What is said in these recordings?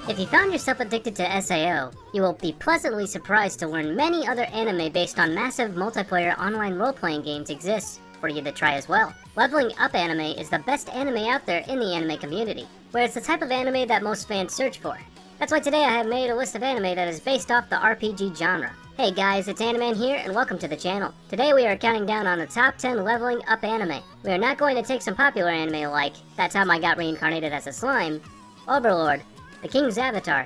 If you found yourself addicted to SAO, you will be pleasantly surprised to learn many other anime based on massive multiplayer online role-playing games exist for you to try as well. Leveling Up anime is the best anime out there in the anime community, where it's the type of anime that most fans search for. That's why today I have made a list of anime that is based off the RPG genre. Hey guys, it's Animan here and welcome to the channel. Today we are counting down on the top 10 Leveling Up anime. We are not going to take some popular anime like That's How I Got Reincarnated as a Slime, Overlord, The King's Avatar,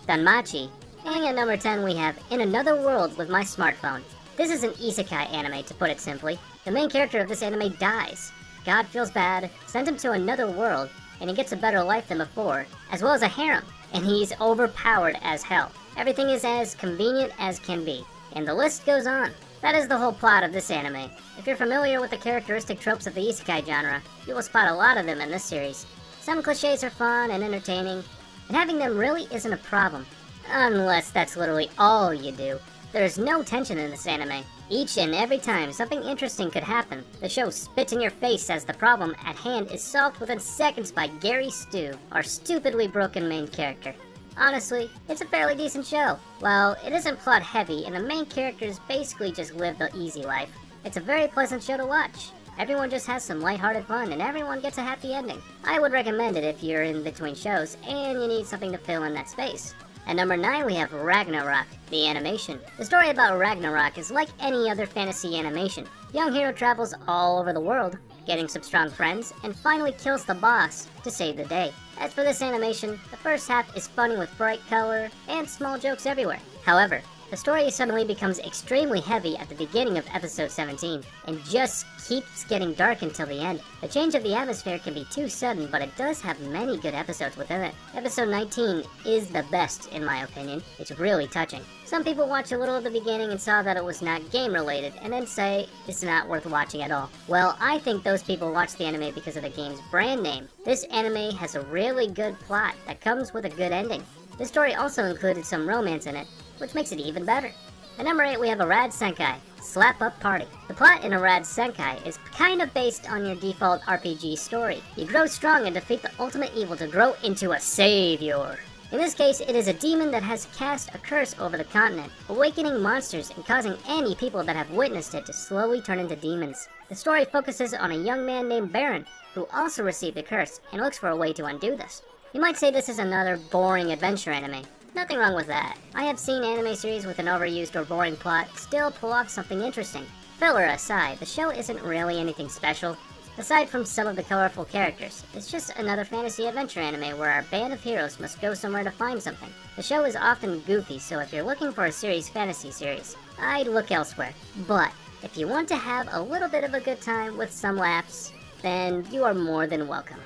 Danmachi, and at number 10 we have In Another World with My Smartphone. This is an isekai anime, to put it simply. The main character of this anime dies. God feels bad, sends him to another world, and he gets a better life than before, as well as a harem, and he's overpowered as hell. Everything is as convenient as can be, and the list goes on. That is the whole plot of this anime. If you're familiar with the characteristic tropes of the isekai genre, you will spot a lot of them in this series. Some cliches are fun and entertaining, and having them really isn't a problem, unless that's literally all you do. There is no tension in this anime. Each and every time something interesting could happen, the show spits in your face as the problem at hand is solved within seconds by Gary Stu, our stupidly broken main character. Honestly, it's a fairly decent show. While it isn't plot heavy and the main characters basically just live the easy life, it's a very pleasant show to watch. Everyone just has some lighthearted fun and everyone gets a happy ending. I would recommend it if you're in between shows and you need something to fill in that space. At number 9 we have Ragnarok, the animation. The story about Ragnarok is like any other fantasy animation. Young hero travels all over the world, getting some strong friends, and finally kills the boss to save the day. As for this animation, the first half is funny with bright color and small jokes everywhere. However, the story suddenly becomes extremely heavy at the beginning of episode 17, and just keeps getting dark until the end. The change of the atmosphere can be too sudden, but it does have many good episodes within it. Episode 19 is the best, in my opinion. It's really touching. Some people watch a little at the beginning and saw that it was not game related, and then say it's not worth watching at all. Well, I think those people watch the anime because of the game's brand name. This anime has a really good plot that comes with a good ending. The story also included some romance in it, which makes it even better. At number 8 we have Arad Senkai, Slap Up Party. The plot in Arad Senkai is kind of based on your default RPG story. You grow strong and defeat the ultimate evil to grow into a savior. In this case, it is a demon that has cast a curse over the continent, awakening monsters and causing any people that have witnessed it to slowly turn into demons. The story focuses on a young man named Baron, who also received the curse and looks for a way to undo this. You might say this is another boring adventure anime. Nothing wrong with that. I have seen anime series with an overused or boring plot still pull off something interesting. Filler aside, the show isn't really anything special, aside from some of the colorful characters. It's just another fantasy adventure anime where our band of heroes must go somewhere to find something. The show is often goofy, so if you're looking for a fantasy series, I'd look elsewhere. But if you want to have a little bit of a good time with some laughs, then you are more than welcome.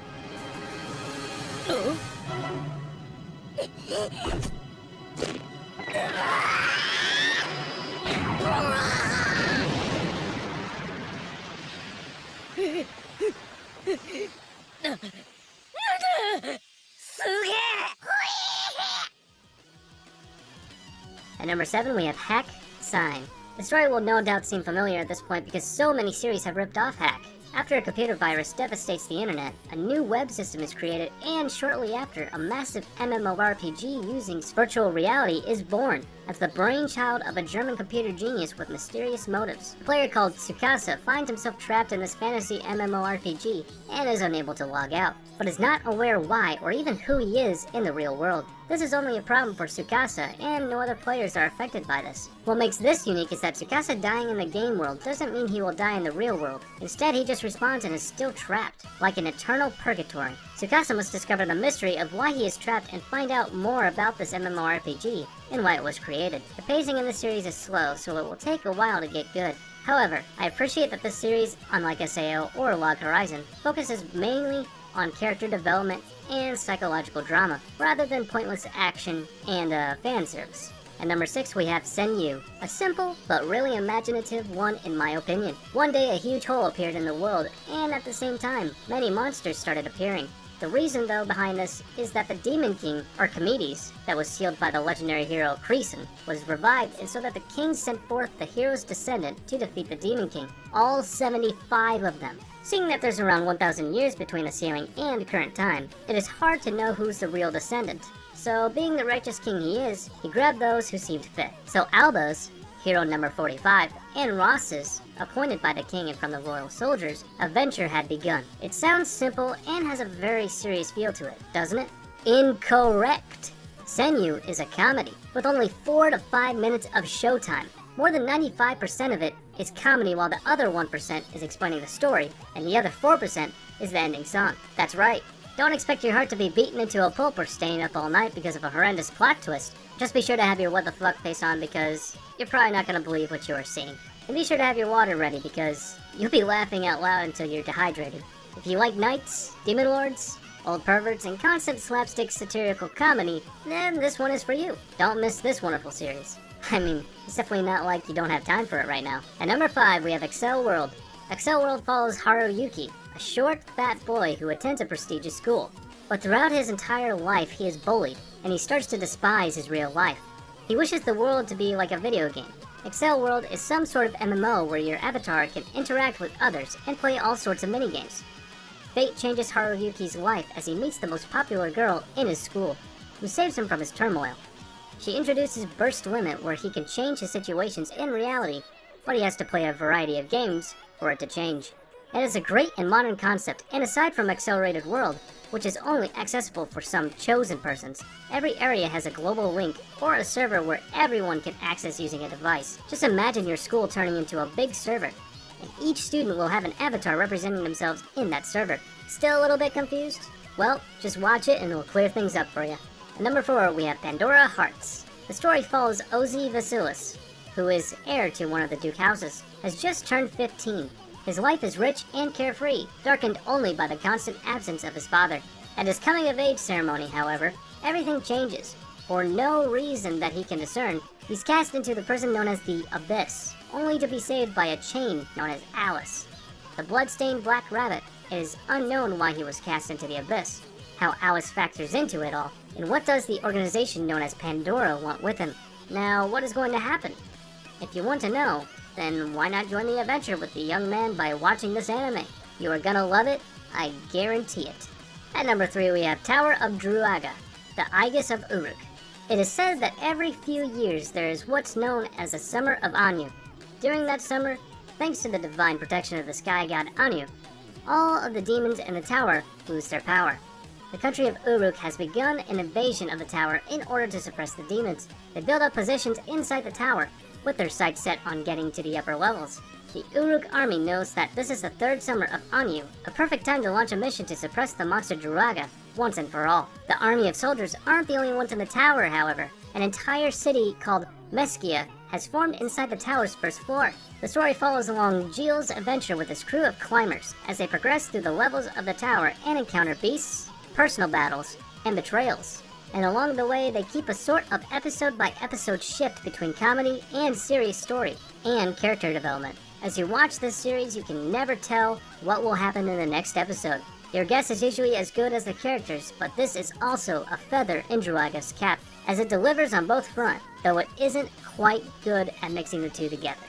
At number 7 we have Hack Sign. The story will no doubt seem familiar at this point because so many series have ripped off Hack. After a computer virus devastates the internet, a new web system is created, and shortly after, a massive MMORPG using virtual reality is born as the brainchild of a German computer genius with mysterious motives. A player called Tsukasa finds himself trapped in this fantasy MMORPG and is unable to log out, but is not aware why or even who he is in the real world. This is only a problem for Tsukasa, and no other players are affected by this. What makes this unique is that Tsukasa dying in the game world doesn't mean he will die in the real world. Instead, he just respawns and is still trapped, like an eternal purgatory. Tsukasa must discover the mystery of why he is trapped and find out more about this MMORPG and why it was created. The pacing in the series is slow, so it will take a while to get good. However, I appreciate that this series, unlike SAO or Log Horizon, focuses mainly on character development and psychological drama, rather than pointless action and fan service. At number 6 we have Senyu, a simple but really imaginative one in my opinion. One day a huge hole appeared in the world, and at the same time, many monsters started appearing. The reason though behind this is that the Demon King, Archimedes, that was sealed by the legendary hero Creason, was revived, and so that the king sent forth the hero's descendant to defeat the Demon King, all 75 of them. Seeing that there's around 1,000 years between the sealing and current time, it is hard to know who's the real descendant. So being the righteous king he is, he grabbed those who seemed fit. So Alba's, hero number 45, and Ross's, appointed by the king and from the royal soldiers, a venture had begun. It sounds simple and has a very serious feel to it, doesn't it? Incorrect! Senyu is a comedy, with only 4 to 5 minutes of showtime. More than 95% of it is comedy, while the other 1% is explaining the story, and the other 4% is the ending song. That's right. Don't expect your heart to be beaten into a pulp or staying up all night because of a horrendous plot twist. Just be sure to have your what the fuck face on because you're probably not going to believe what you are seeing. And be sure to have your water ready because you'll be laughing out loud until you're dehydrated. If you like knights, demon lords, old perverts, and constant slapstick satirical comedy, then this one is for you. Don't miss this wonderful series. I mean, it's definitely not like you don't have time for it right now. At number 5, we have Excel World. Excel World follows Haruyuki, a short, fat boy who attends a prestigious school. But throughout his entire life, he is bullied, and he starts to despise his real life. He wishes the world to be like a video game. Excel World is some sort of MMO where your avatar can interact with others and play all sorts of minigames. Fate changes Haruyuki's life as he meets the most popular girl in his school, who saves him from his turmoil. She introduces Burst Limit, where he can change his situations in reality, but he has to play a variety of games for it to change. It is a great and modern concept, and aside from Accelerated World, which is only accessible for some chosen persons, every area has a global link or a server where everyone can access using a device. Just imagine your school turning into a big server, and each student will have an avatar representing themselves in that server. Still a little bit confused? Well, just watch it and it'll clear things up for you. At number 4, we have Pandora Hearts. The story follows Ozzy Vasilis, who is heir to one of the Duke houses, has just turned 15. His life is rich and carefree, darkened only by the constant absence of his father. At his coming-of-age ceremony, however, everything changes. For no reason that he can discern, he's cast into the prison known as the Abyss, only to be saved by a chain known as Alice. The blood-stained black rabbit. It is unknown why he was cast into the Abyss, how Alice factors into it all, and what does the organization known as Pandora want with him. Now, what is going to happen? If you want to know, then why not join the adventure with the young man by watching this anime? You are gonna love it, I guarantee it. At number 3, we have Tower of Druaga, the Aegis of Uruk. It is said that every few years there is what's known as the Summer of Anu. During that summer, thanks to the divine protection of the sky god Anu, all of the demons in the tower lose their power. The country of Uruk has begun an invasion of the tower in order to suppress the demons. They build up positions inside the tower, with their sights set on getting to the upper levels. The Uruk army knows that this is the third summer of Anu, a perfect time to launch a mission to suppress the monster Druaga once and for all. The army of soldiers aren't the only ones in the tower, however. An entire city called Meskia has formed inside the tower's first floor. The story follows along Gilles' adventure with his crew of climbers as they progress through the levels of the tower and encounter beasts, personal battles, and betrayals. And along the way, they keep a sort of episode-by-episode shift between comedy and serious story, and character development. As you watch this series, you can never tell what will happen in the next episode. Your guess is usually as good as the characters, but this is also a feather in Druaga's cap, as it delivers on both fronts, though it isn't quite good at mixing the two together.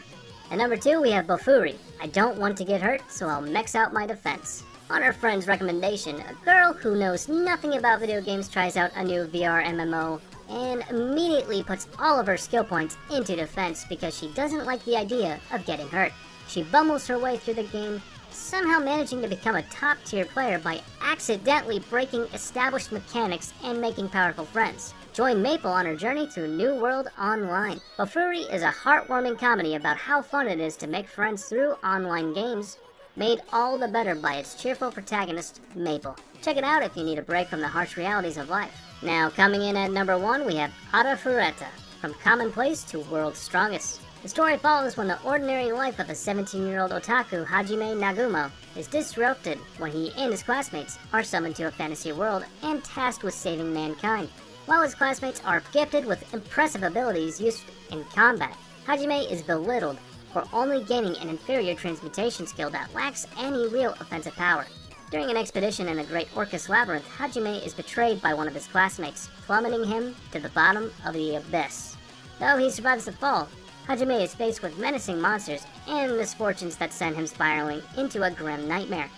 At number 2, we have Bofuri. I don't want to get hurt, so I'll max out my defense. On her friend's recommendation, a girl who knows nothing about video games tries out a new VR MMO and immediately puts all of her skill points into defense because she doesn't like the idea of getting hurt. She bumbles her way through the game, somehow managing to become a top-tier player by accidentally breaking established mechanics and making powerful friends. Join Maple on her journey through New World Online. Bofuri is a heartwarming comedy about how fun it is to make friends through online games, made all the better by its cheerful protagonist, Maple. Check it out if you need a break from the harsh realities of life. Now, coming in at number 1, we have Ada Fureta, From Commonplace to World's Strongest. The story follows when the ordinary life of a 17-year-old otaku, Hajime Nagumo, is disrupted when he and his classmates are summoned to a fantasy world and tasked with saving mankind. While his classmates are gifted with impressive abilities used in combat, Hajime is belittled for only gaining an inferior transmutation skill that lacks any real offensive power. During an expedition in the Great Orcus Labyrinth, Hajime is betrayed by one of his classmates, plummeting him to the bottom of the abyss. Though he survives the fall, Hajime is faced with menacing monsters and misfortunes that send him spiraling into a grim nightmare.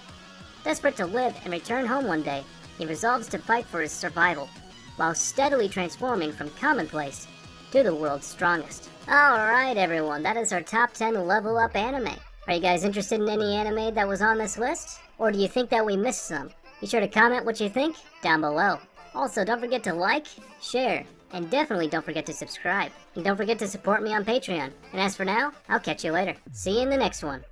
Desperate to live and return home one day, he resolves to fight for his survival. while steadily transforming from commonplace to the world's strongest. Alright everyone, that is our top 10 level up anime. Are you guys interested in any anime that was on this list? Or do you think that we missed some? Be sure to comment what you think down below. Also, don't forget to like, share, and definitely don't forget to subscribe. And don't forget to support me on Patreon. And as for now, I'll catch you later. See you in the next one.